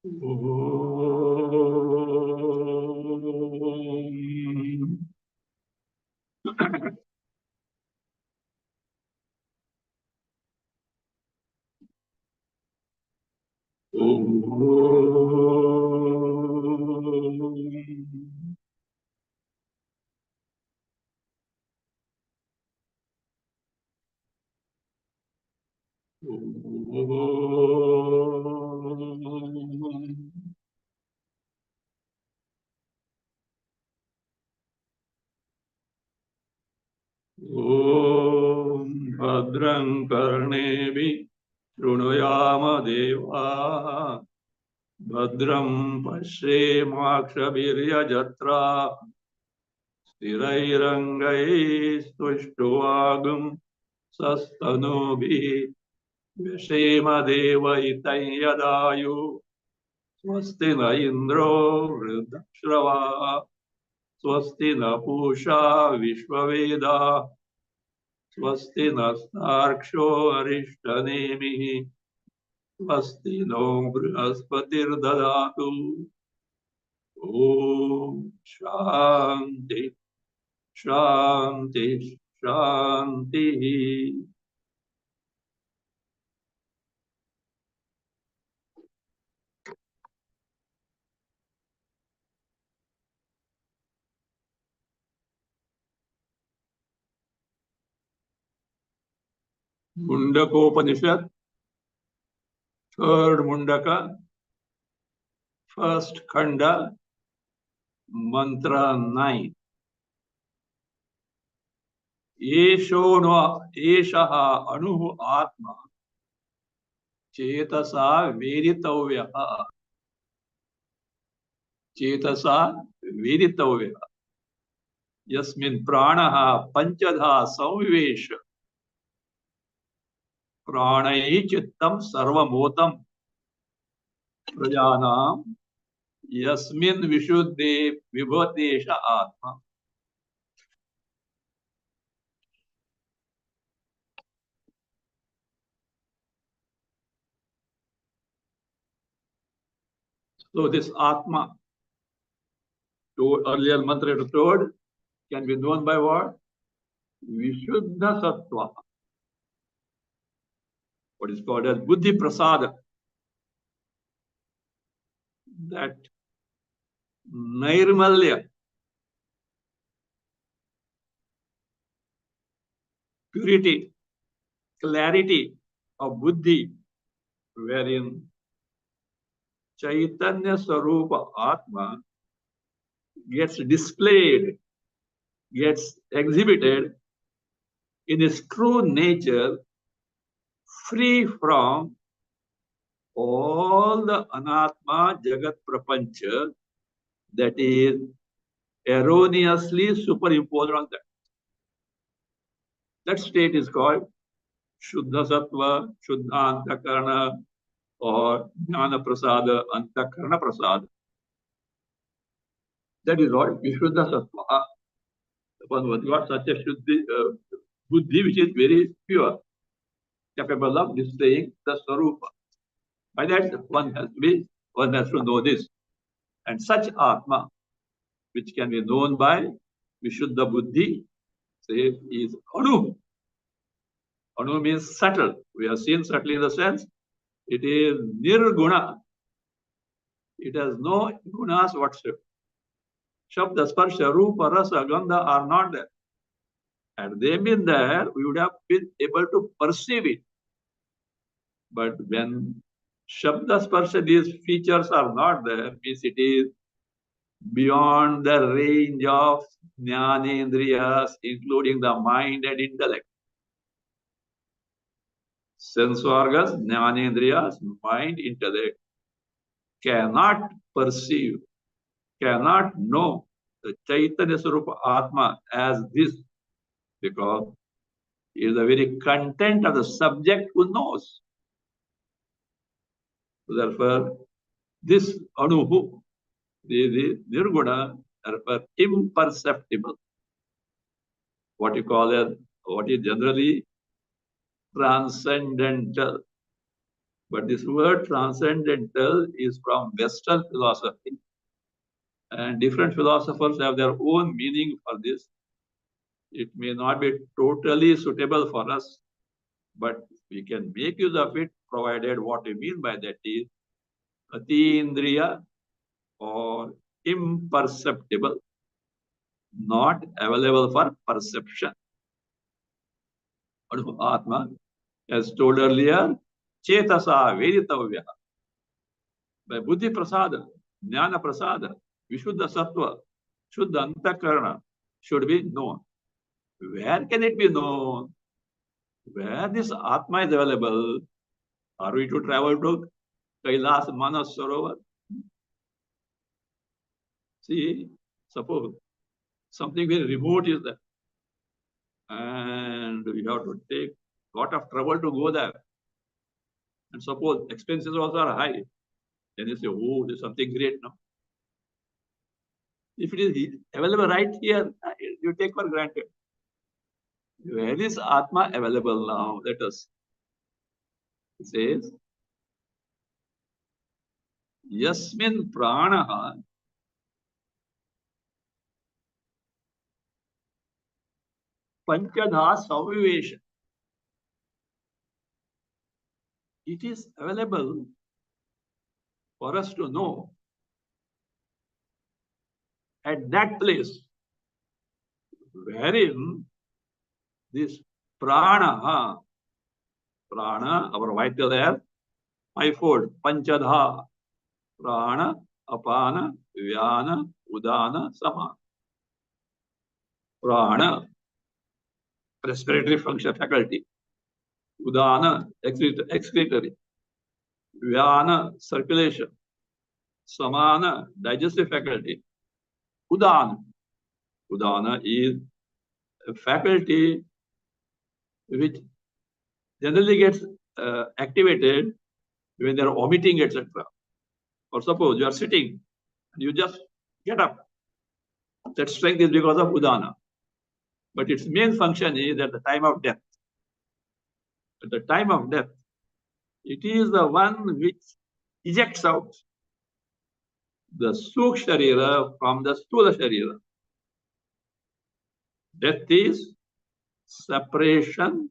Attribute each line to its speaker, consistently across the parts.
Speaker 1: Om. Om. Om Bhadram Karnevi Shrunuyama Deva Bhadram Pashremakshabhirya Jatra Sthirairangai Stushtuagam Sastanubhi Vishema Deva Itayadayu Swasti na Indro Vridhakshrava Swasti na Pusha Vishvaveda Swasti nastarsho arishtanemi swasti no brihaspati dadatu om shanti shanti shanti. Mundakopanishad, third Mundaka, first Khanda, mantra 9. Eshaha anuhu atma chetasa veditavyaha चेतसा वेदितव्य यस्मिन् प्राणः पंचधा संविवेश प्राणैः चित्तं सर्वमोतं प्रजानां यस्मिन् विशुद्धे विभवतेष आत्मा. So this Atma, to earlier mantra told, can be known by what? Vishuddha Sattva. What is called as Buddhi Prasada. That Nirmalya, purity, clarity of Buddhi, wherein Chaitanya Sarupa Atma gets displayed, gets exhibited in its true nature, free from all the anatma jagat prapancha that is erroneously superimposed on that. That state is called Shuddha Sattva, Shuddha Antakarana, or Jnana Prasada, Antakarana Prasada. That is what Vishuddha Sattva. One was got such a Shuddhi, Buddhi which is very pure, capable of displaying the Sarupa. By that, one has to know this. And such Atma, which can be known by Vishuddha Buddhi, say, is Anu. Anu means subtle. We have seen subtle in the sense, it is Nirguna. It has no gunas whatsoever. Shabda, Sparsha, Rupa, Rasa, Gandha are not there. Had they been there, we would have been able to perceive it. But when Shabda, Sparsha, these features are not there, means it is beyond the range of Jnanendriyas, including the mind and intellect. Sense organs, Jnanendriyas, mind, intellect cannot perceive, cannot know the Chaitanya Swarupa Atma as this, because it is the very content of the subject who knows. So therefore, this Anuhu, the Nirguna, therefore imperceptible. What you call it, what is generally transcendental. But this word transcendental is from Western philosophy. And different philosophers have their own meaning for this. It may not be totally suitable for us, but we can make use of it, provided what we mean by that is atindriya or imperceptible, not available for perception. Atma, as told earlier, chetasa veditavya. By buddhi prasada, jnana prasada, vishuddha sattva, shuddha antakarana should be known. Where can it be known? Where this Atma is available? Are we to travel to Kailas Manas Sarovar? See, suppose something very remote is there, and we have to take a lot of trouble to go there. And suppose expenses also are high, then you say, oh, there's something great now. If it is available right here, you take for granted. Where is Atma available now? Let us. It says, Yasmin pranaha panchadha savivesha. It is available for us to know at that place wherein this prana, our vital air, fivefold, panchadha, prana, apana, vyana, udana, sama. Prana, respiratory function faculty. Udana, excretory. Vyana, circulation. Samana, digestive faculty. Udana. Udana is a faculty which generally gets activated when they are vomiting, etc. Or suppose you are sitting and you just get up. That strength is because of Udana. But its main function is at the time of death. At the time of death, it is the one which ejects out the Sukh Sharira from the Stula Sharira. Death is separation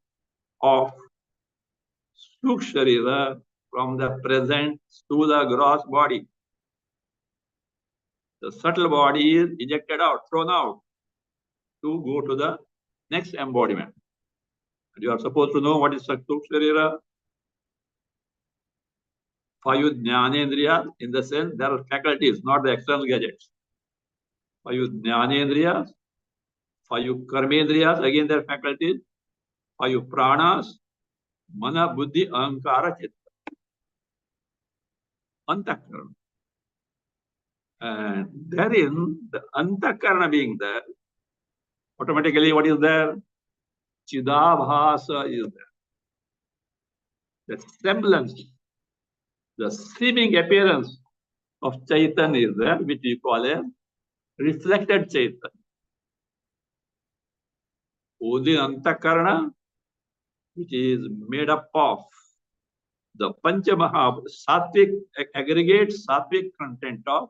Speaker 1: of Sukh Sharira from the present Stula gross body. The subtle body is ejected out, thrown out to go to the next embodiment. And you are supposed to know what is Sukh Sharira. Five Jnanendriya, in the sense there are faculties, not the external gadgets. Five Jnanendriya, five Karmendriya, again their faculties. Five Pranas, Mana, Buddhi, Ahankara, Chitta. Antakarana. And therein, the Antakarana being there, automatically what is there? Chidabhasa is there. The semblance, the seeming appearance of Chaitanya is there, which we call a reflected Chaitanya. Only Antakarana, which is made up of the Panchamahabhuta, Sattvic, aggregate Sattvic content of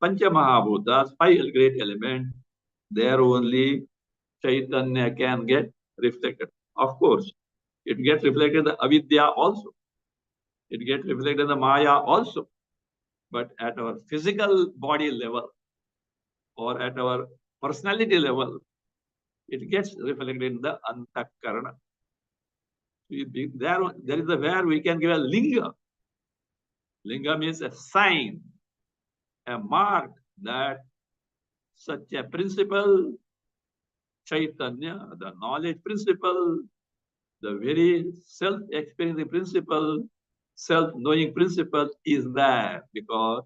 Speaker 1: Panchamahabhutas, five great elements, there only Chaitanya can get reflected. Of course, it gets reflected in the avidya also. It gets reflected in the maya also. But at our physical body level or at our personality level, it gets reflected in the antakarana. There is where we can give a linga. Linga means a sign, a mark that such a principle, Chaitanya, the knowledge principle, the very self-experiencing principle, self-knowing principle is there because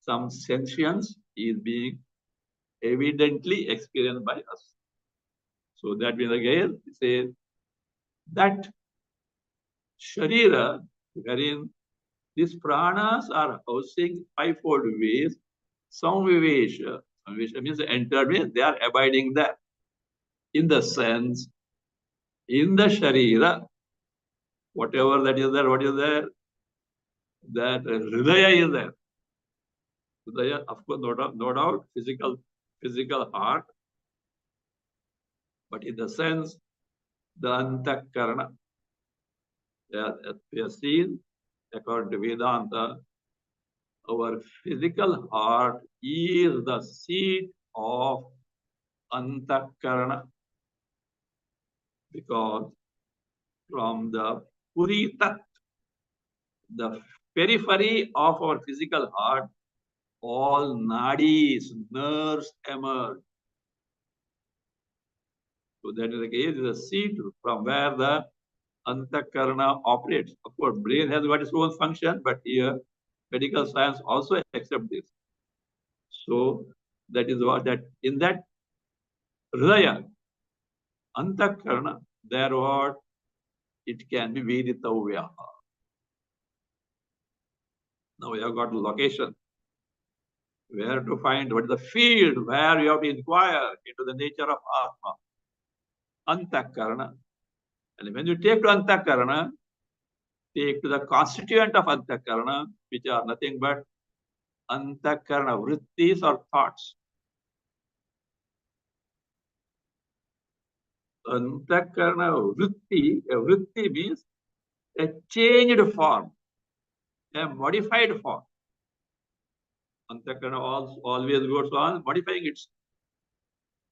Speaker 1: some sentience is being evidently experienced by us. So that means again, it says that Sharira, wherein these pranas are housing fivefold ways, samvivesha. Samvivesha means entered, means they are abiding there. In the sense, in the Sharira, whatever that is there, what is there? that Hridaya is there. Hridaya, of course, no doubt, physical heart, but in the sense, the Antakarana. As we have seen, according to Vedanta, our physical heart is the seat of Antakarana, because from the Puritat, the periphery of our physical heart, all nadis, nerves emerge. So that is the case, the seat from where the Antakarana operates. Of course, brain has got its own function, but here medical science also accepts this. So that is what that in that Hridaya, Antakarana, there what it can be Veditavya. Now we have got location. Where to find what is the field where you have to inquire into the nature of Atma. Antakarana. And when you take to Antakarana, take to the constituent of Antakarana, which are nothing but Antakarana vrittis or thoughts. Antakarana vritti, a vritti means a changed form, a modified form. Antakarana always goes on modifying its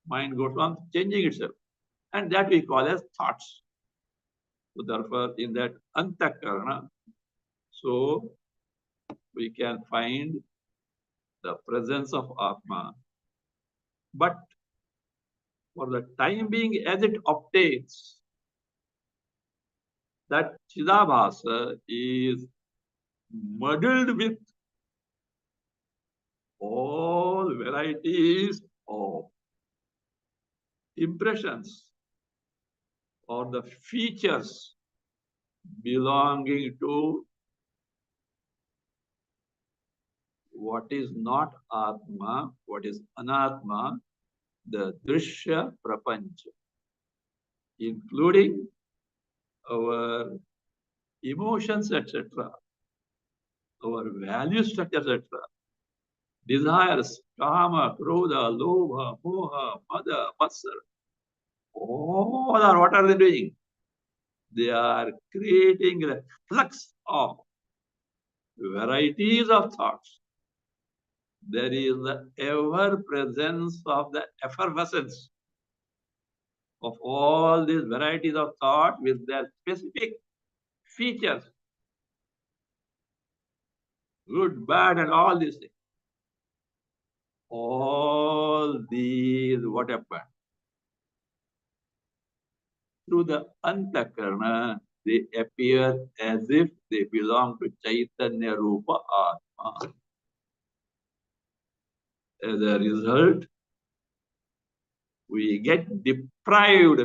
Speaker 1: mind, goes on changing itself. And that we call as thoughts. So therefore, in that Antakarana, so we can find the presence of Atma. But for the time being, as it obtains, that Chidabhasa is muddled with all varieties of impressions or the features belonging to what is not Atma, what is Anatma, the Drishya Prapancha, including our emotions, etc., our value structure, etc., desires, kama, krodha, lobha, moha, mada, matsar, all are what are they doing? They are creating a flux of varieties of thoughts. There is the ever presence of the effervescence of all these varieties of thought with their specific features, good, bad, and all these things. All these, what happened? Through the Antakarana, they appear as if they belong to Chaitanya Rupa Atma. As a result, we get deprived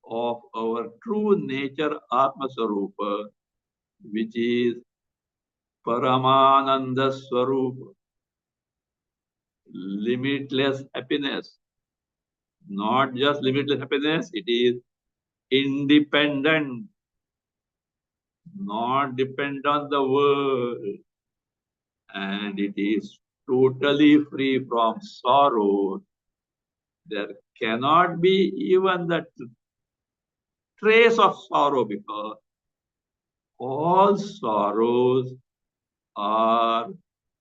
Speaker 1: of our true nature Atma Swarupa, which is Paramananda Swarupa, limitless happiness. Not just limitless happiness, it is independent, not dependent on the world, and it is totally free from sorrow. There cannot be even the trace of sorrow, because all sorrows are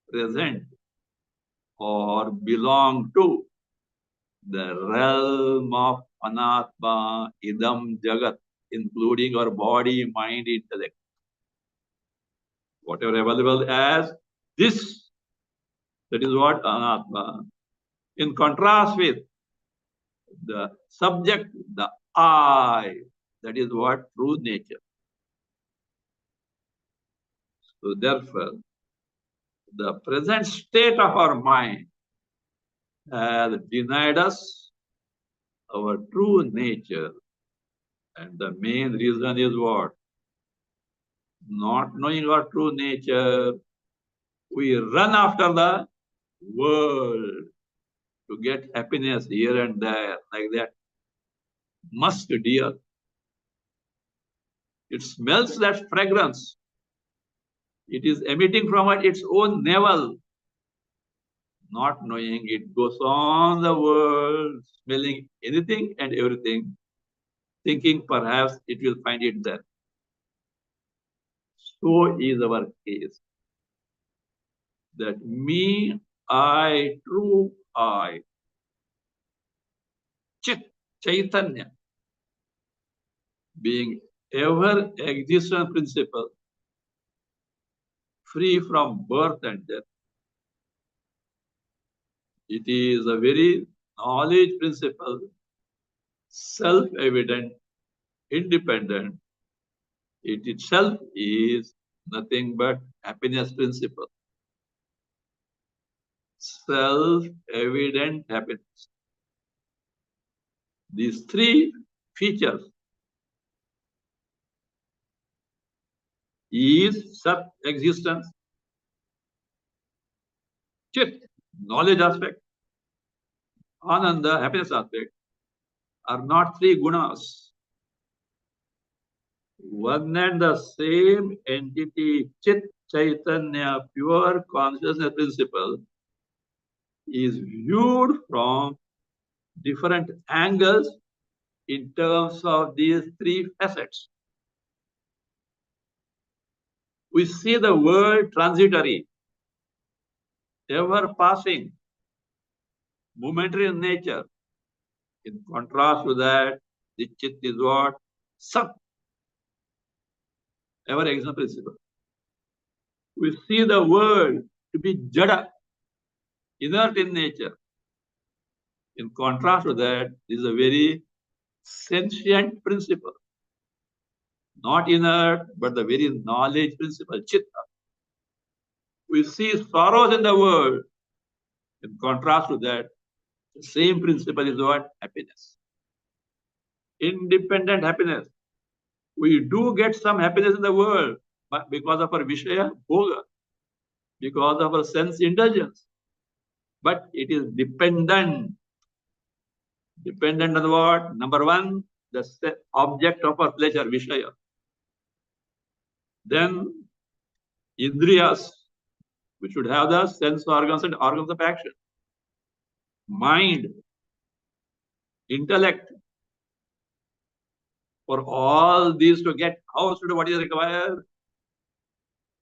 Speaker 1: present or belong to the realm of Anatma, Idam Jagat, including our body, mind, intellect. Whatever available as this, that is what Anatma. In contrast with the subject, the I, that is what true nature. So therefore, the present state of our mind has denied us our true nature. And the main reason is what? Not knowing our true nature, we run after the world to get happiness here and there, like that musk deer. It smells that fragrance. It is emitting from its own navel. Not knowing, it goes on the world, smelling anything and everything, thinking perhaps it will find it there. So is our case. That me, I, true I, Chit, Chaitanya, being ever existent principle, free from birth and death. It is a very knowledge principle, self-evident, independent. It itself is nothing but happiness principle. Self-evident happiness. These three features is self-existence, Chit, knowledge aspect, Ananda, happiness aspect, are not three gunas. One and the same entity, Chit Chaitanya, pure consciousness principle, is viewed from different angles in terms of these three facets. We see the world transitory, ever passing, momentary in nature. In contrast to that, the Chit is what? Sat, ever existent principle. We see the world to be jada, inert in nature. In contrast to that, this is a very sentient principle. Not inert, but the very knowledge principle, chitta. We see sorrows in the world. In contrast to that, the same principle is what? Happiness. Independent happiness. We do get some happiness in the world, but because of our Vishaya Bhoga, because of our sense indulgence. But it is dependent. Dependent on what? Number one, the object of our pleasure, Vishaya. Then Indriyas, we should have the sense organs and organs of action. Mind, intellect. For all these to get, what is required?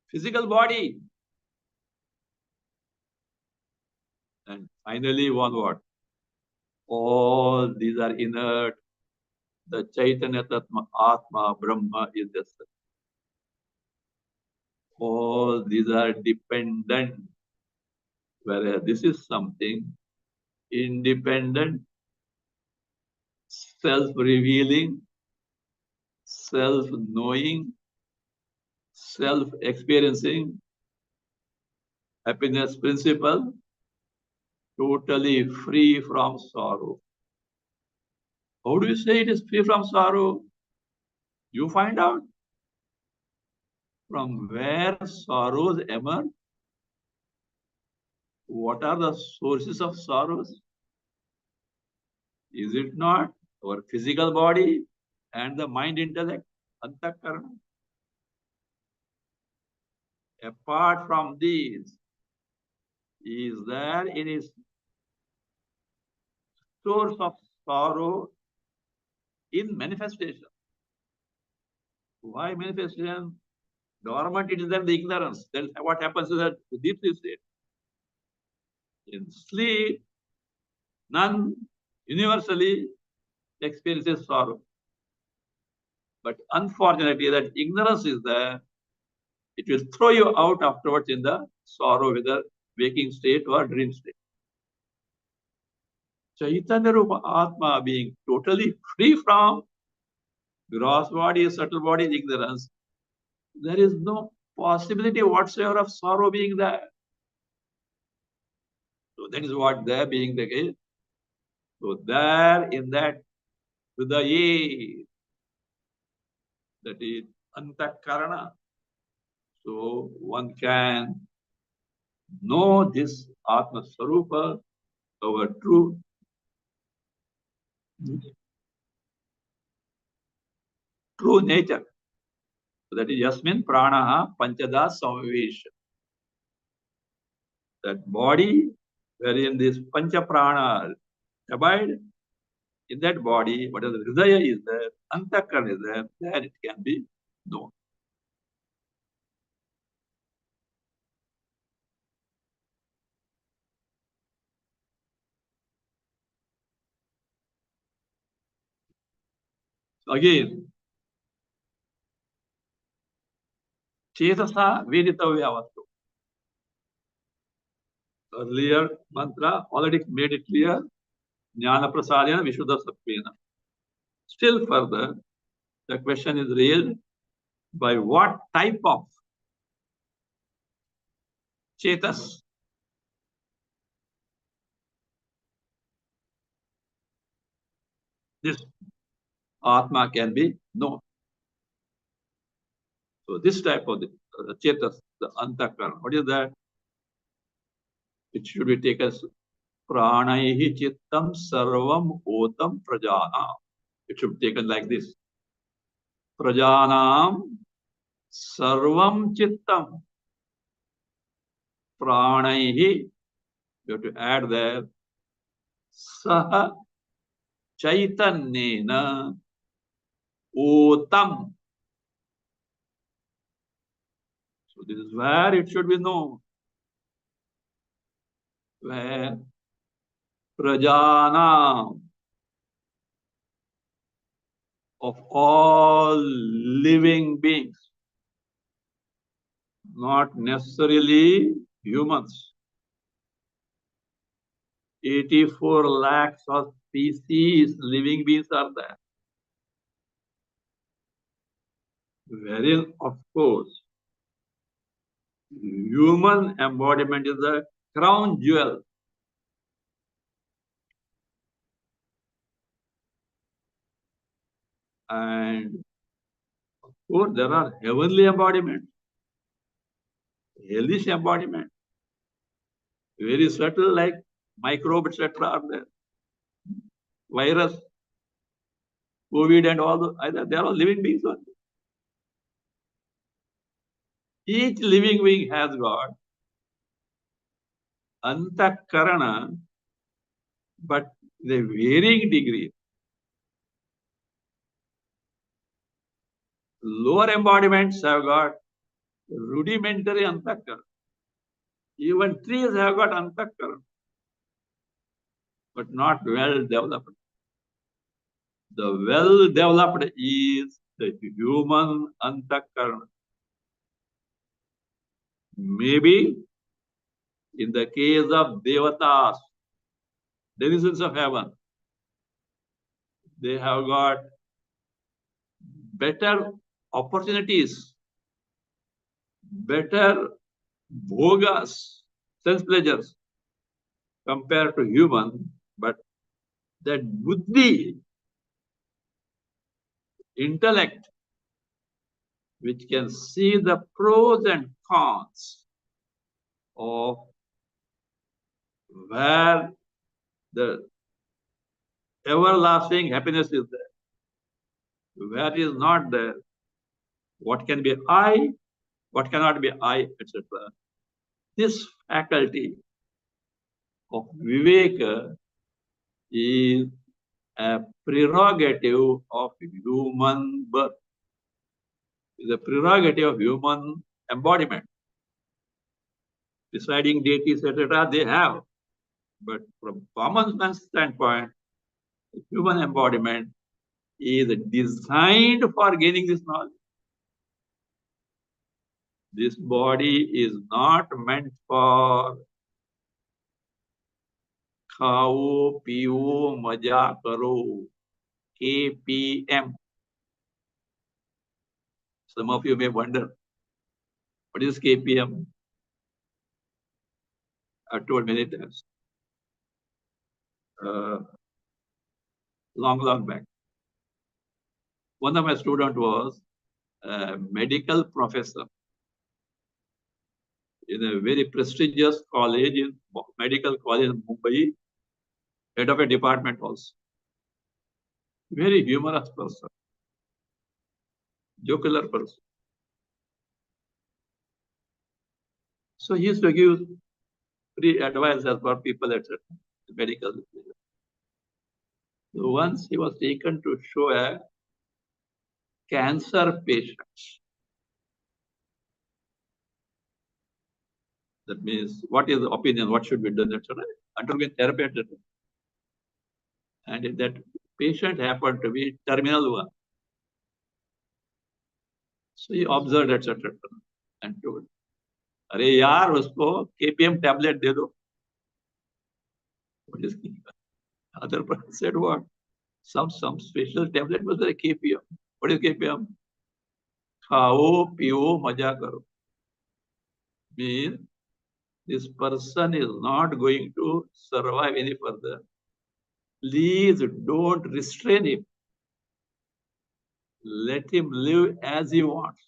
Speaker 1: Physical body. And finally, what? All these are inert. The Chaitanya Tatma, Atma, Brahma is the Sat. All these are dependent. Whereas this is something independent, self-revealing, self-knowing, self-experiencing, happiness principle, totally free from sorrow. How do you say it is free from sorrow? You find out from where sorrows emerge. What are the sources of sorrows? Is it not our physical body and the mind intellect? Antakarana. Apart from these, is there any source of sorrow in manifestation? Why manifestation? Dormant it is then the ignorance. That's what happens in the deep sleep state. In sleep, none universally experiences sorrow. But unfortunately, that ignorance is there. It will throw you out afterwards in the sorrow, whether waking state or dream state. Chaitanya Rupa Atma being totally free from gross body, subtle body, ignorance, there is no possibility whatsoever of sorrow being there. So that is what there being the case. So there in that Hridaya, that is Antakarana. So one can know this Atma Swarupa, our true nature. So that is Yasmin Pranaha Panchada Samvesh. That body wherein this Pancha Prana abide, in that body, whatever the Hridaya is there, Antakarana is there, then it can be known. So again, Chetasa Veditavya Vastu. Earlier mantra already made it clear. Jnana Prasadena Vishuddha Sattvena. Still further, the question is raised by what type of Chetas this Atma can be known. So this type of the Chetas, the Antakarana, what is that? It should be taken as Pranaihi Chittam Sarvam Otam Prajana. It should be taken like this. Prajanam Sarvam Chittam Pranaihi. You have to add there. Saha Chaitanyena Otam. So this is where it should be known. Where Prajana of all living beings, not necessarily humans. 84 lakhs of species, living beings are there. Wherein, of course, human embodiment is the crown jewel. And of course, there are heavenly embodiments, hellish embodiment, very subtle like microbe, etc. are there. Virus, COVID and all those, they are all living beings. Each living being has got Antakarana, but the varying degree. Lower embodiments have got rudimentary Antakarana. Even trees have got Antakarana, but not well developed. The well developed is the human Antakarana. Maybe in the case of Devatas, denizens of heaven, they have got better opportunities, better bhogas, sense pleasures compared to human, but that buddhi, intellect, which can see the pros and cons of where the everlasting happiness is there, where it is not there, what can be I, what cannot be I, etc. This faculty of Viveka is a prerogative of human birth, is a prerogative of human embodiment. Deciding deities, etc., they have. But from common sense standpoint, human embodiment is designed for gaining this knowledge. This body is not meant for khao, piyo, maja karo, KPM. Some of you may wonder, what is KPM? I've told many times. Long back. One of my students was a medical professor in a very prestigious college, medical college in Mumbai, head of a department also. Very humorous person, jocular person. So he used to give free advice for people, etc. Medical. So once he was taken to show a cancer patient. That means, what is the opinion? What should be done, etc. Undergoing therapy, etc. And if that patient happened to be terminal one, so he observed, etc. And told, "अरे यार, उसको KPM tablet दे दो." What is other person said what? Some special tablet was a KPM. What is KPM? खाओ पियो मजा करो. Means this person is not going to survive any further. Please don't restrain him. Let him live as he wants.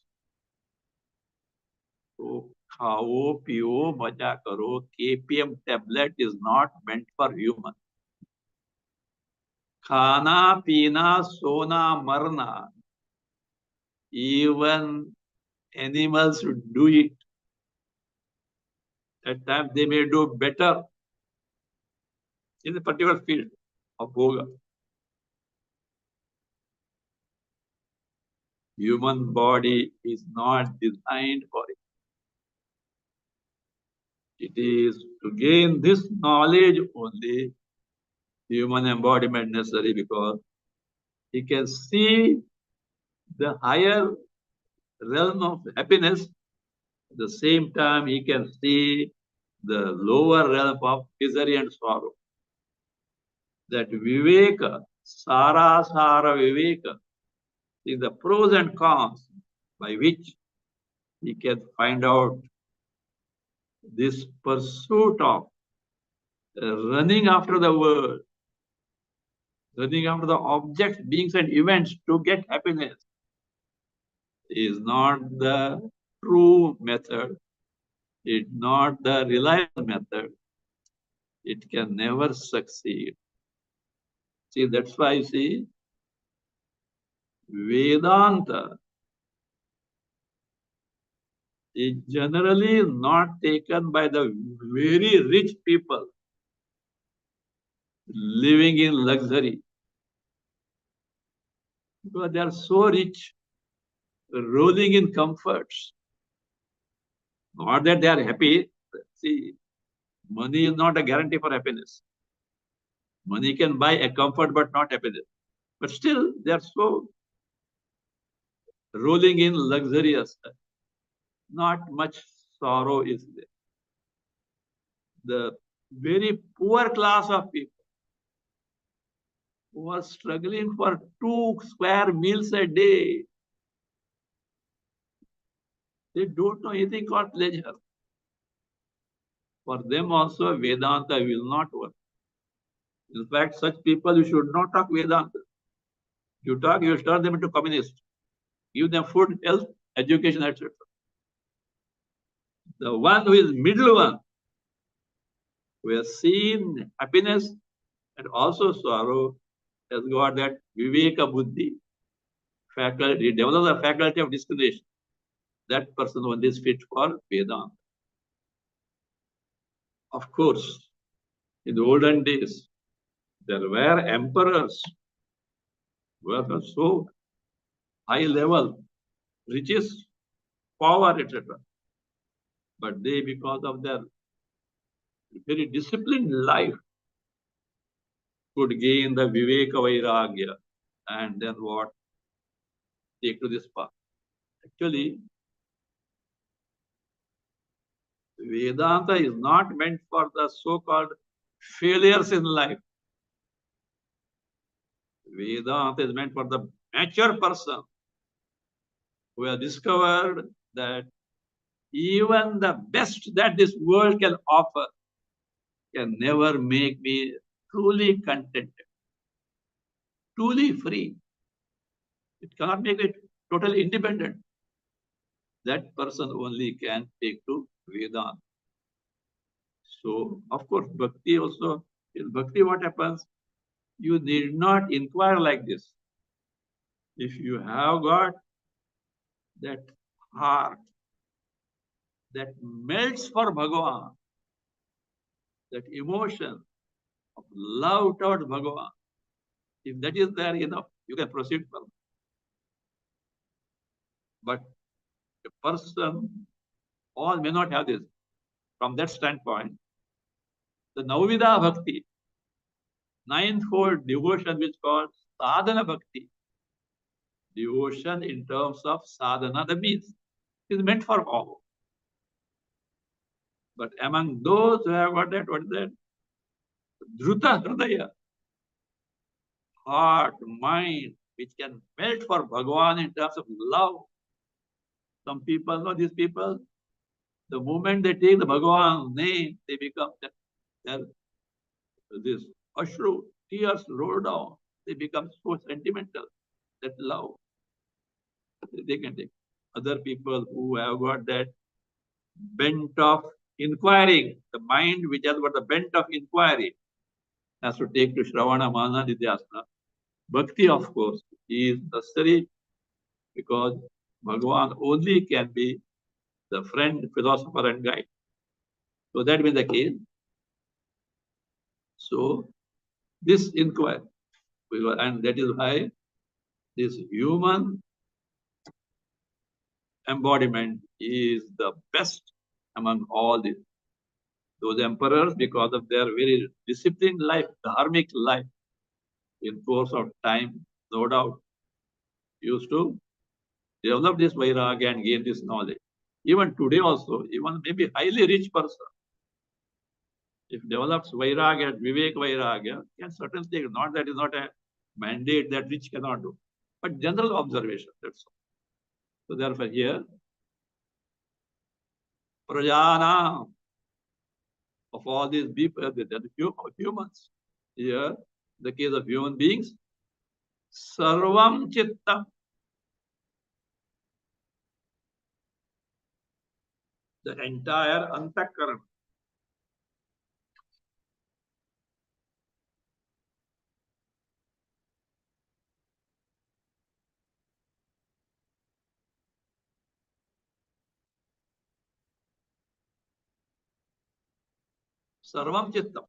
Speaker 1: So, खाओ पियो मजा करो. KPM tablet is not meant for human. खाना पीना सोना मरना, even animals do it. At times they may do better in a particular field of yoga. Human body is not designed for it. It is to gain this knowledge only human embodiment necessary, because he can see the higher realm of happiness. At the same time, he can see the lower realm of misery and sorrow. That viveka, sara viveka, is the pros and cons by which he can find out this pursuit of running after the world, running after the objects, beings, and events to get happiness is not the true method. It's not the reliable method. It can never succeed. See, that's why you see Vedanta is generally not taken by the very rich people living in luxury, because they are so rich, rolling in comforts. Not that they are happy. See, money is not a guarantee for happiness. Money can buy a comfort but not happiness. But still, they are so rolling in luxurious. Not much sorrow is there. The very poor class of people who are struggling for 2 square meals a day, they don't know anything called pleasure. For them also, Vedanta will not work. In fact, such people, you should not talk Vedanta. You talk, you will turn them into communists. Give them food, health, education, etc. The one who is middle one, who has seen happiness and also sorrow, has got that viveka buddhi, faculty, develops the faculty of discrimination. That person only is fit for Vedanta. Of course, in the olden days, there were emperors who were so high level, riches, power, etc. But they, because of their very disciplined life, could gain the viveka vairagya and then what? Take to this path. Actually, Vedanta is not meant for the so-called failures in life. Vedanta is meant for the mature person who has discovered that even the best that this world can offer can never make me truly contented, truly free. It cannot make me totally independent. That person only can take to Vedanta. So, of course, bhakti also, in bhakti what happens? You need not inquire like this. If you have got that heart that melts for Bhagavan, that emotion of love towards Bhagavan. If that is there, you can proceed further. But a person, all may not have this. From that standpoint, the Navida Bhakti, ninefold devotion, which is called sadhana bhakti, devotion in terms of sadhana, the means, is meant for all. But among those who have got that, what is that? Dhruta Hridaya, heart, mind, which can melt for Bhagavan in terms of love. Some people know these people, the moment they take the Bhagavan name, they become this ashru, tears roll down. They become so sentimental, that love they can take. Other people who have got that bent of inquiring, the mind which has got the bent of inquiry, has to take to Shravana, Mana, Nidhyasana. Bhakti, of course, is necessary because Bhagavan only can be the friend, philosopher, and guide. So that will be the case. So this inquiry, and that is why this human embodiment is the best among all these. Those emperors, because of their very disciplined life, dharmic life, in course of time, no doubt, used to develop this vairagya and gain this knowledge. Even today also, even maybe highly rich person, if develops vairagya, vivek vairagya, can certainly take, not that is not a mandate that rich cannot do, but general observation, that's all. So therefore here, prajana, of all these people, humans, here, the case of human beings, sarvam chittam, the entire antakaran, sarvam chittam,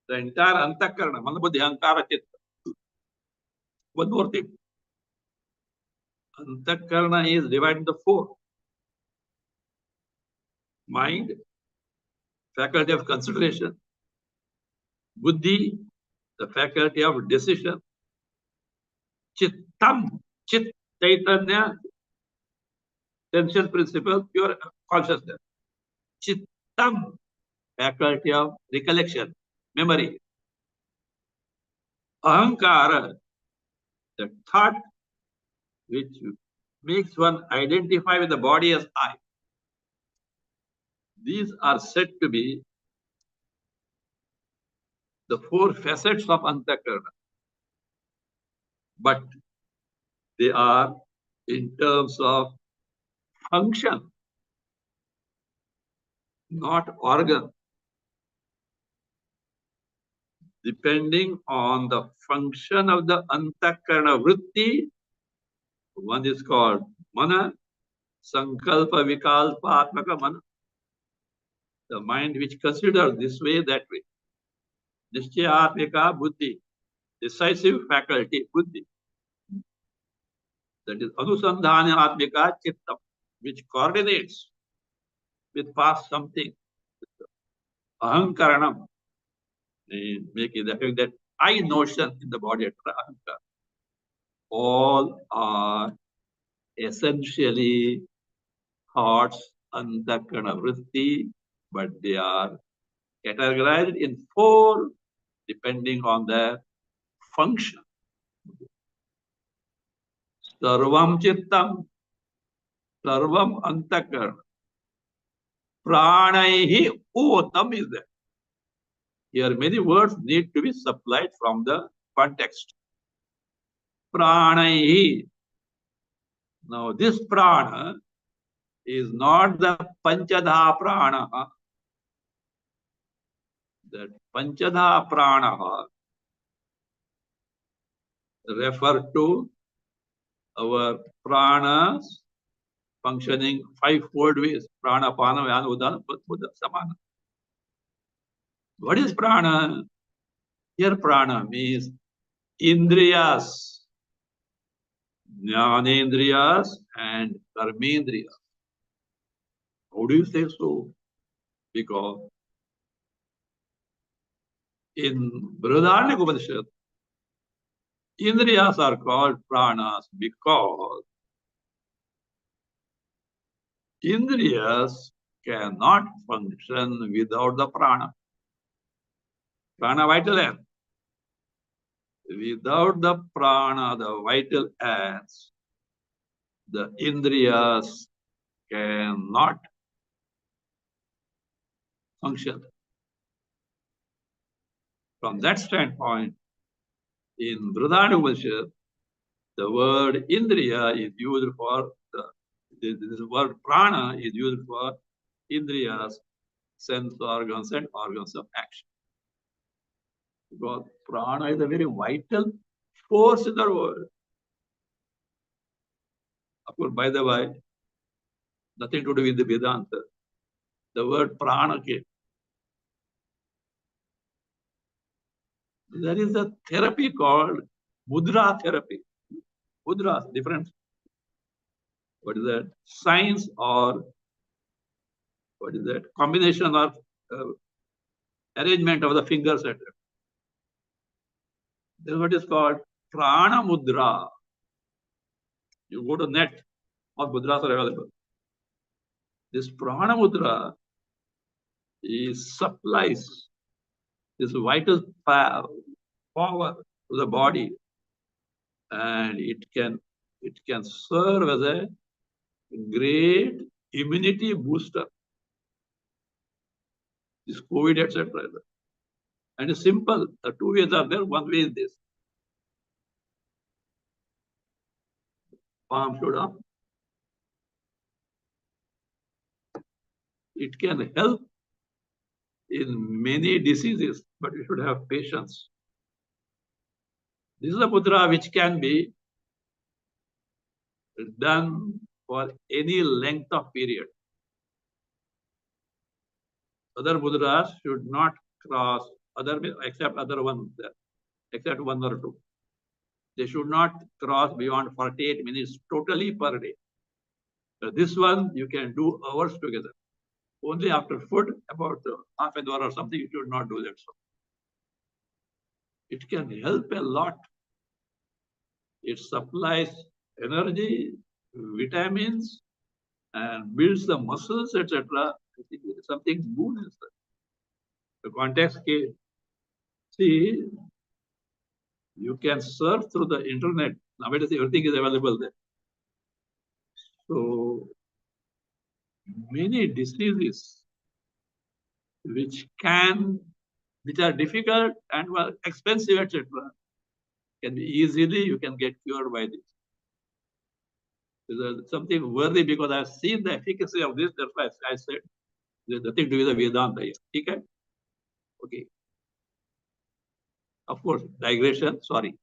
Speaker 1: the entire antakarana, malabuddhi ankara chitta. One more thing, antakarana is divided into four: mind, faculty of consideration; buddhi, the faculty of decision; chittam, chit, chaitanya, sensual principle, pure consciousness; chittam, faculty of recollection, memory; ahankara, the thought which makes one identify with the body as I. These are said to be the four facets of antakarana, but they are in terms of function, not organ. Depending on the function of the antakarana vritti, one is called mana, sankalpa vikalpa atmaka mana, the mind which considers this way, that way. Nishchayatmika buddhi, decisive faculty, buddhi. That is anusandhanatmika chittam, which coordinates with past something. Ahankaranam, making the fact that I notion in the body, ahankara. All are essentially thoughts, antakarana vritti, but they are categorized in four depending on their function. Sarvam chittam, sarvam antakarana, pranaihi utam is there. Here many words need to be supplied from the context. Pranaihi. Now this prana is not the panchadha prana. That panchadha prana refer to our pranas, functioning five-fold ways. Prana, Pana, Vyana, Udana, Buddha, Samana. What is prana? Here prana means indriyas, jnanendriyas and karmendriyas. How do you say so? Because in Mundakopanishad, indriyas are called pranas because indriyas cannot function without the prana. Prana vital air. Without the prana, the vital airs, the indriyas cannot function. From that standpoint, in Mundakopanishad, the word indriya is used for this word prana is used for indriyas, sense organs and organs of action. Because prana is a very vital force in the world. Of course, by the way, nothing to do with the Vedanta. The word prana came. There is a therapy called mudra therapy. Mudra, different. What is that? Science or what is that? Combination of arrangement of the fingers, etc. This is what is called prana mudra. You go to net, all mudras are available. This prana mudra is supplies this vital power to the body, and it can serve as a great immunity booster. This COVID, etc. And it's simple. The two ways are there. One way is this. Palm should up. It can help in many diseases, but you should have patience. This is a mudra which can be done for any length of period. Other mudras should not cross except other ones there, except one or two. They should not cross beyond 48 minutes totally per day. This one you can do hours together. Only after food, about half an hour or something, you should not do that. So it can help a lot. It supplies energy, vitamins, and builds the muscles, etc. I think something good is there. The context case. See, you can surf through the internet. Nowadays, everything is available there. So many diseases which are difficult and expensive, etc., can be easily you can get cured by this. There's something worthy because I've seen the efficacy of this. That's why I said there's nothing to do with the Vedanta here. Okay? Okay. Of course, digression, sorry.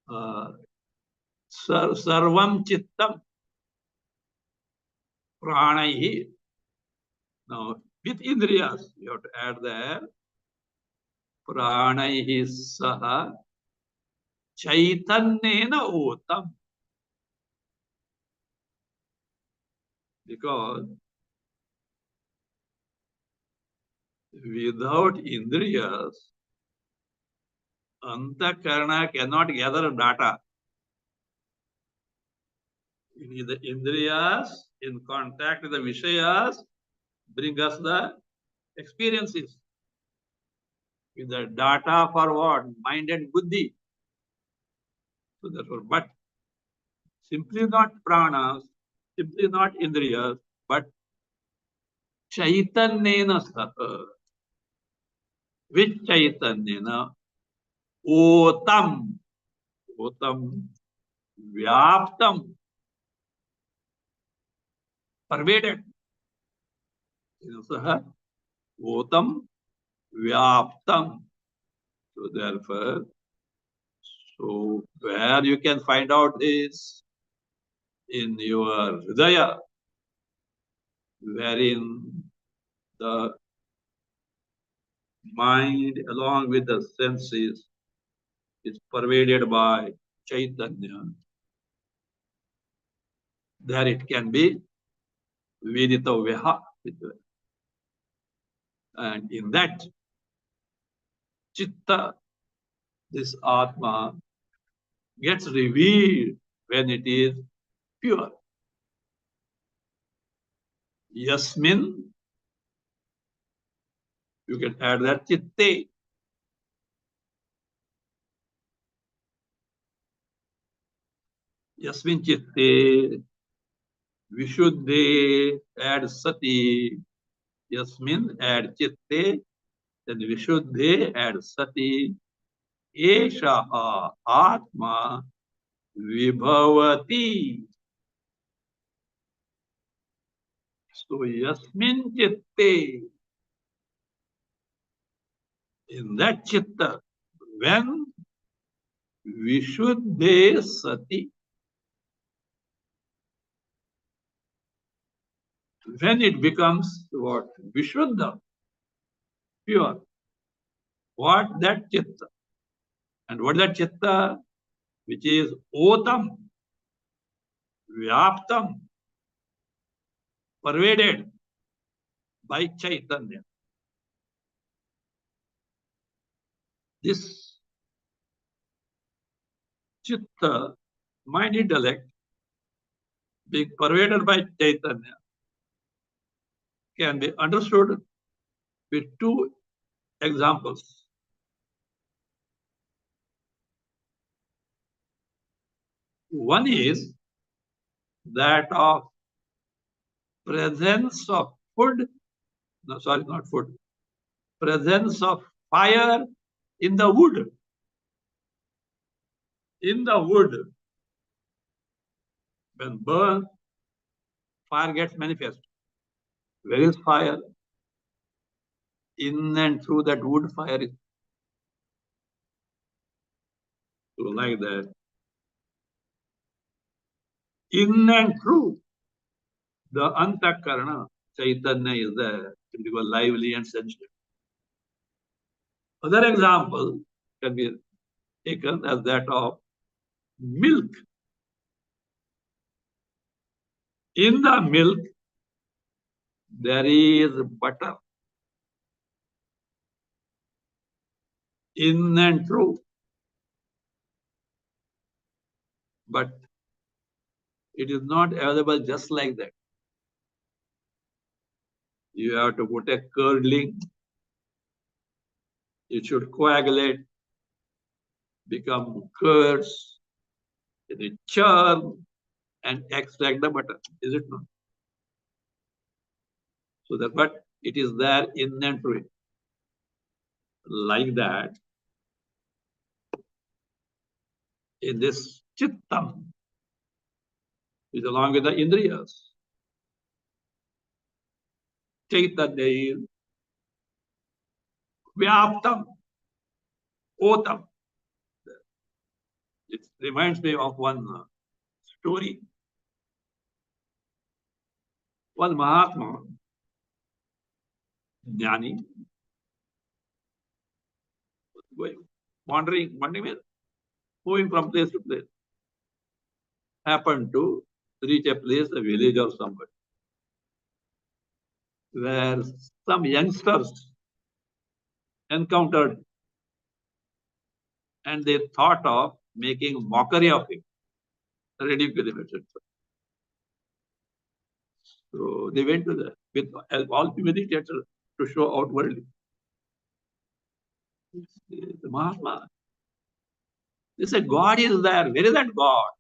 Speaker 1: Sarvam chittam pranaihi. Now, with indriyas, you have to add there pranaihi saha chaitanyena otam. Because without indriyas, antakarana cannot gather data. You need the indriyas in contact with the vishayas, bring us the experiences. With the data for what? Mind and buddhi. So therefore, but simply not pranas, simply not indriyas, but chaitanyena saha. Which chaitanyena? Otam. Otam. Vyaptam. Pervaded. Saha. Otam. Vyaptam. So therefore, so where you can find out this in your Hridaya, wherein the mind along with the senses is pervaded by Chaitanya, there it can be Viditavyaha. And in that Chitta, this Atma gets revealed when it is pure. Yasmin, you can add that Chitte. Yasmin Chitte, Vishuddhe, add Sati. Yasmin, add Chitte. Then Vishuddhe, add Sati. Eshaha Atma Vibhavati. So Yasmin Chitte, in that Chitta, when Vishuddhe Sati, when it becomes what? Vishuddha, pure. What that Chitta? And what that Chitta? Which is Otam, Vyaptam, pervaded by Chaitanya. This Chitta, mind intellect, being pervaded by Chaitanya, can be understood with two examples. One is that of presence of food, no, sorry, not food, presence of fire in the wood. In the wood, when burned, fire gets manifest. Where is fire? In and through that wood, fire is. So like that. In and through the Antakarana, Chaitanya is there to become lively and sensitive. Other example can be taken as that of milk. In the milk, there is butter. In and through. But it is not available just like that. You have to put a curdling. It should coagulate, become curds, it churn, and extract the butter. Is it not? So that, but it is there in and through it. Like that, in this chittam, is along with the indriyas. Chaitanya is vyaptam, otam. It reminds me of one story. One Mahatma, Jnani, wandering, moving from place to place, happened to reach a place, a village or somewhere, where some youngsters encountered and they thought of making mockery of him, ridicule him, etc. So they went to the, with all humility to show outwardly. The Mahatma, they said, God is there. Where is that God?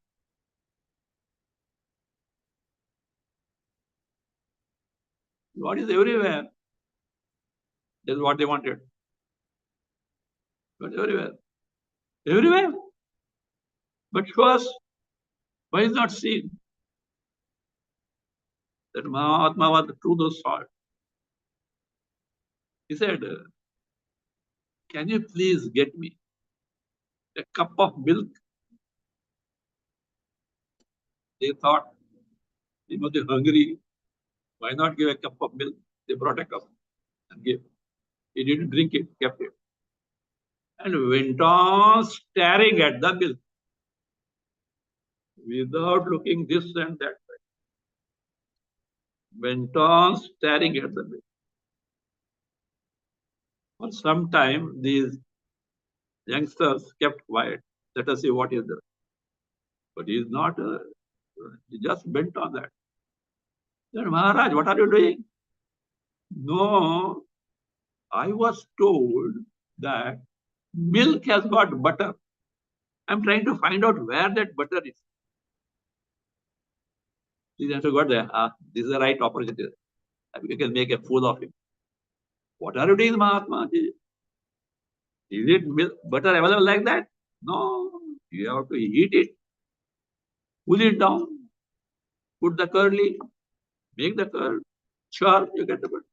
Speaker 1: God is everywhere. That's what they wanted. God is everywhere. Everywhere. But show us, why is not seen? That Mahatma was the truth of salt. He said, can you please get me a cup of milk? They thought He must be hungry. Why not give a cup of milk? They brought a cup and gave. He didn't drink it, kept it, and went on staring at the milk without looking this and that. Went on staring at the milk. For some time, these youngsters kept quiet. Let us see what is there. But he is not, he just bent on that. Then, Maharaj, what are you doing? No, I was told that milk has got butter. I'm trying to find out where that butter is. Please answer got there. This is the right opportunity. We can make a fool of him. What are you doing, Mahatma? Is it milk, butter available like that? No, you have to heat it, cool it down, put the curd in, make the curd. Sure, you get the butter.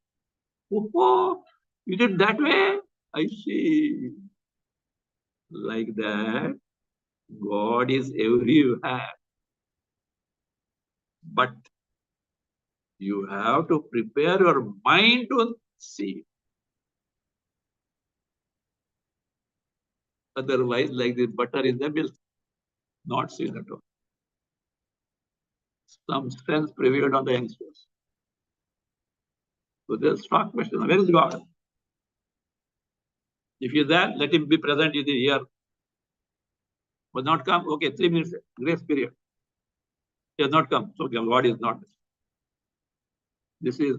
Speaker 1: Oh, you did that way? I see. Like that, God is everywhere. But you have to prepare your mind to see. Otherwise, like the butter in the milk, not seen at all. Some sense prevailed on the youngsters. So there's strong question. Where is God? If he is there, let him be present in the year. But not come, okay, 3 minutes grace period. He has not come, so God is not. This is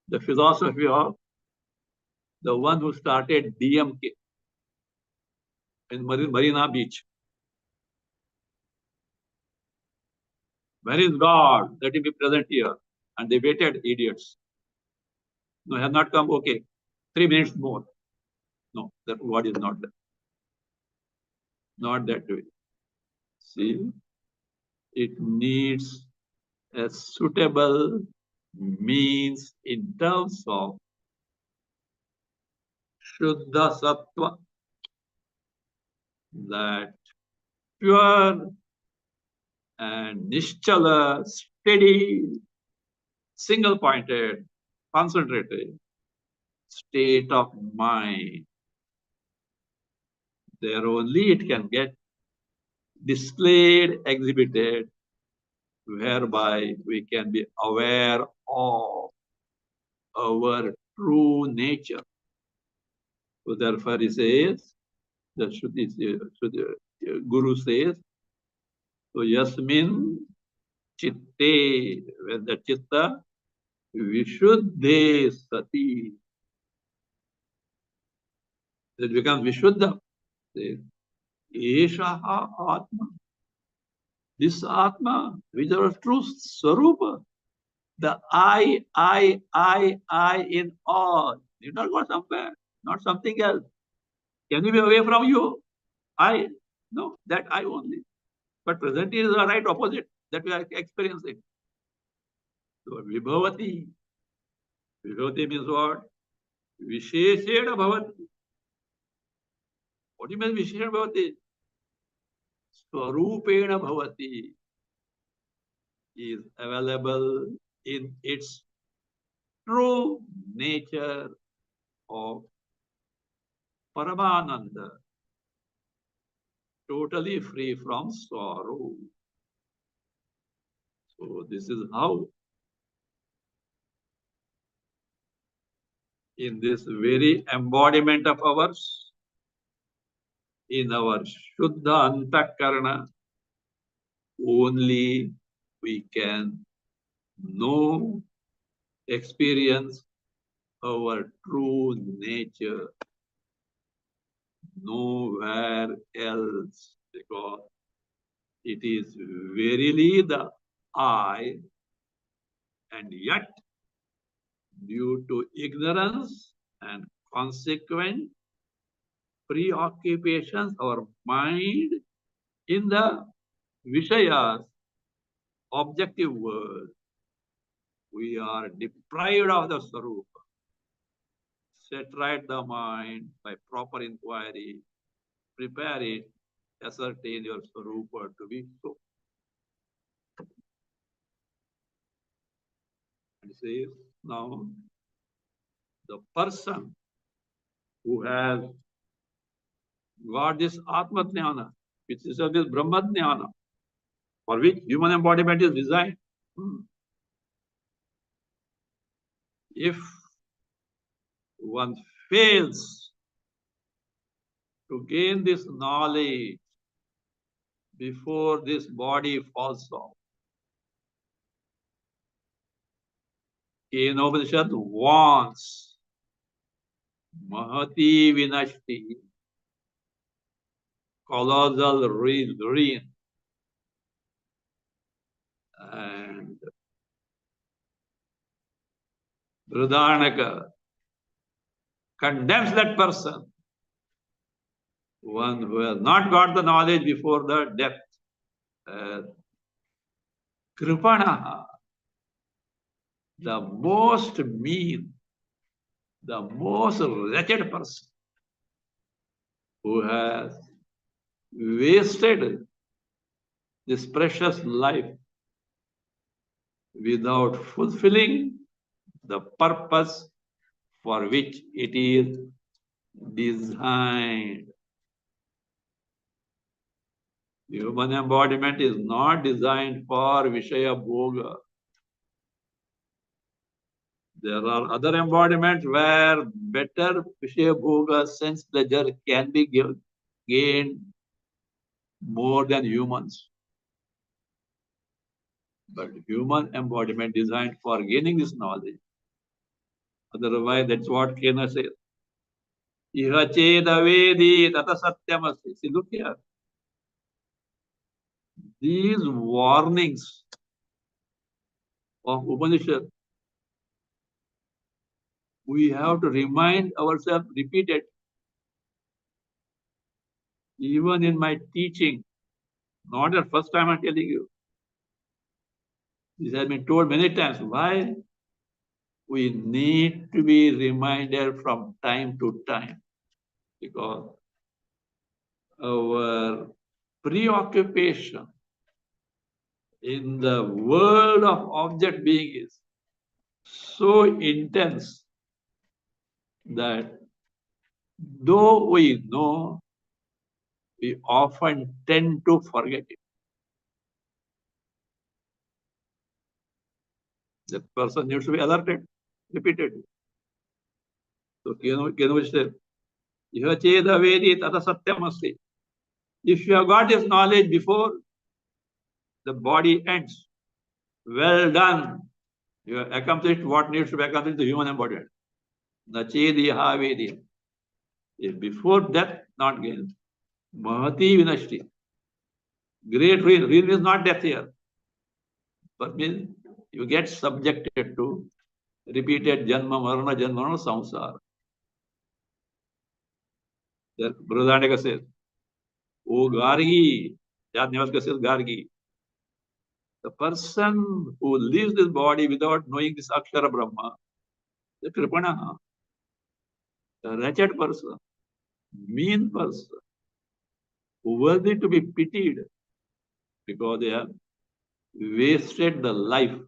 Speaker 1: the philosophy of the one who started DMK in Marina Beach. Where is God? Let him be present here. And they waited, idiots. No, he has not come, okay, 3 minutes more. No, that God is not there. Not that way. See, it needs a suitable means in terms of Shuddha Sattva, that pure and Nischala, steady, single pointed, concentrated state of mind. There only it can get displayed, exhibited, whereby we can be aware of our true nature. So therefore he says, the Guru says, so yasmin chitte, when the chitta vishuddhe sati, it becomes vishuddha. Eshaha atma. This atma, which is our true swarupa, the I in all. You not go somewhere, not something else. Can you be away from you? I, no, that I only. But presently is the right opposite that we are experiencing. So vibhavati. Vibhavati means what? Visheshena bhavati. What do you mean Visheshena bhavati? Swarupena bhavati is available in its true nature of Paramananda, totally free from sorrow. So this is how, in this very embodiment of ours, in our Shuddha Antakarana, only we can know, experience our true nature, nowhere else, because it is verily the I, and yet due to ignorance and consequent preoccupations, our mind in the Vishayas, objective world, we are deprived of the Sarupa. Set right the mind by proper inquiry, prepare it, ascertain your Sarupa to be so. It says now the person who has got this Atma Jnana, which is this Brahma Jnana, for which human embodiment is designed. If one fails to gain this knowledge before this body falls off, Upanishad warns Mahati Vinashti, colossal ruin, and Brihadanaka condemns that person, one who has not got the knowledge before the death. Kripanaha, the most mean, the most wretched person who has wasted this precious life without fulfilling the purpose for which it is designed. Human embodiment is not designed for Vishaya Bhoga. There are other embodiments where better Vishaya Bhoga sense pleasure can be gained more than humans. But human embodiment designed for gaining this knowledge. Otherwise, that's what Kena says. Iha cheda vedi tata satyamasti. See, look here. These warnings of Upanishad, we have to remind ourselves repeated. Even in my teaching, not the first time I'm telling you. This has been told many times. Why? We need to be reminded from time to time, because our preoccupation in the world of object being is so intense that though we know, we often tend to forget it. That person needs to be alerted repeatedly. So Kenu said, if you have got this knowledge before the body ends, well done. You have accomplished what needs to be accomplished in the human embodiment. If before death not gained, Mahati Vinashti. Great ruin. Ruin is not death here, but means you get subjected to repeated janma marana samsara. Brihadanaka says, O Gargi, Yajnavalkya says Gargi, the person who leaves this body without knowing this Akshara Brahma, the Kripana, the wretched person, mean person, worthy to be pitied because they have wasted the life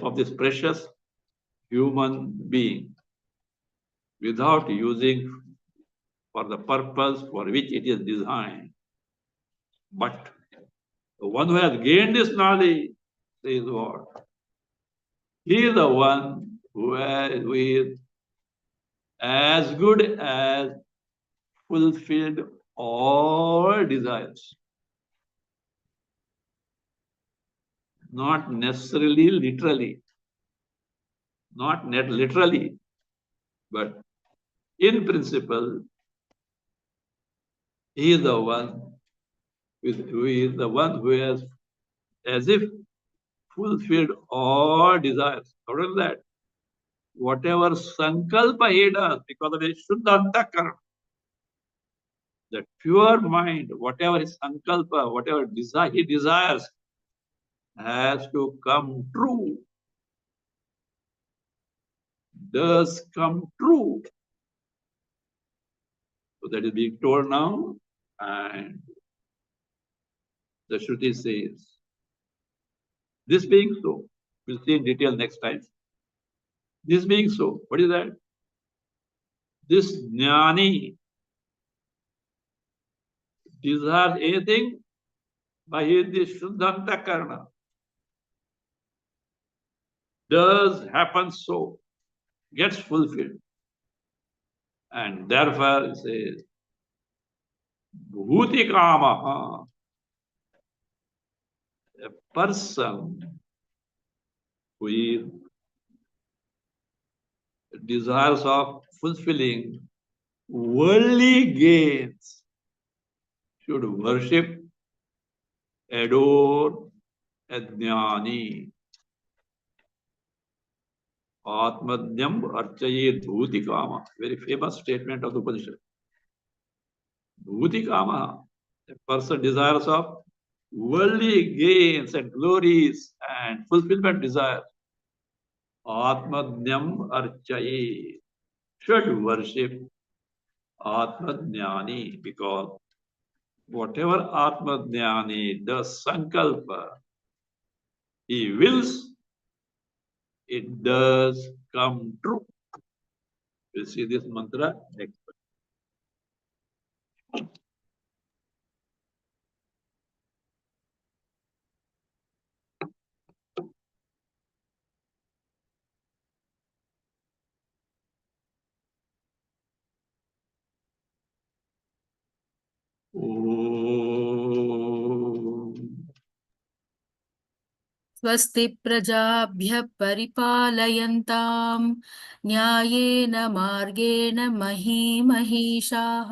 Speaker 1: of this precious human being without using for the purpose for which it is designed. But the one who has gained this knowledge says what? He is the one who is as good as fulfilled all desires. Not necessarily literally, not net literally, but in principle, he is the one who has as if fulfilled all desires. What is that? Whatever sankalpa he does, because of his Shuddha Antakaran, the pure mind, whatever his sankalpa, whatever he desires, has to come true. Does come true. So that is being told now, and the Shruti says, this being so, We'll see in detail next time. This being so, what is that? This jnani desires anything by his Shuddhanta Karna. Does happen so, gets fulfilled. And therefore it says, Bhuti Kamaha, a person who is desires of fulfilling worldly gains should worship, adore a jnani. Atmadnyam archayet bhuti kama. Very famous statement of the Upanishad. Bhuti kama. A person desires of worldly gains and glories and fulfillment desire. Atmadnyam archayet. Should worship Atmadnyani, because whatever Atmadnyani does sankalpa, he wills, it does come true. We'll see this mantra next.
Speaker 2: स्वस्ति प्रजाभ्यः परिपालयन्तां न्यायेन मार्गेण महीमहीषाः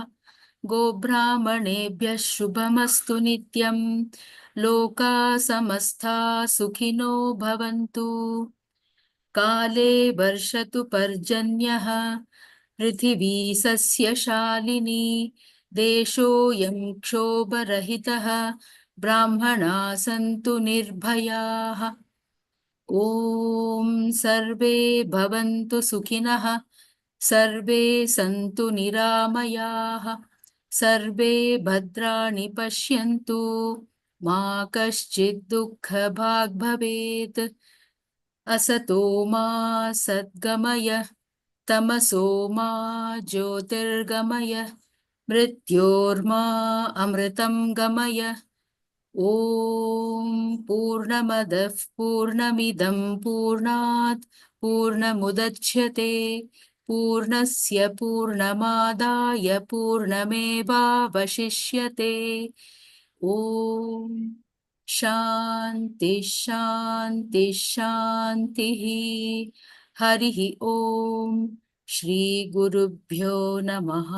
Speaker 2: गोब्राह्मणेभ्यः शुभमस्तु नित्यं लोकाः समस्ताः सुखिनो भवन्तु काले वर्षतु पर्जन्यः पृथिवी सस्यशालिनी देशोऽयं क्षोभरहितः ब्राह्मणाः सन्तु निर्भयाः ॐ सर्वे भवन्तु सुखिनः सर्वे सन्तु निरामयाः सर्वे भद्राणि पश्यन्तु मा कश्चित् दुःखभाग् भवेत् असतो मा सद्गमय तमसो मा ज्योतिर्गमय मृत्योर्मा अमृतं गमय ॐ पूर्णमदः पूर्णमिदं पूर्णात् पूर्णमुदच्यते पूर्णस्य पूर्णमादाय पूर्णमेवावशिष्यते ॐ शान्ति शान्ति शान्तिः हरिः ॐ श्रीगुरुभ्यो नमः।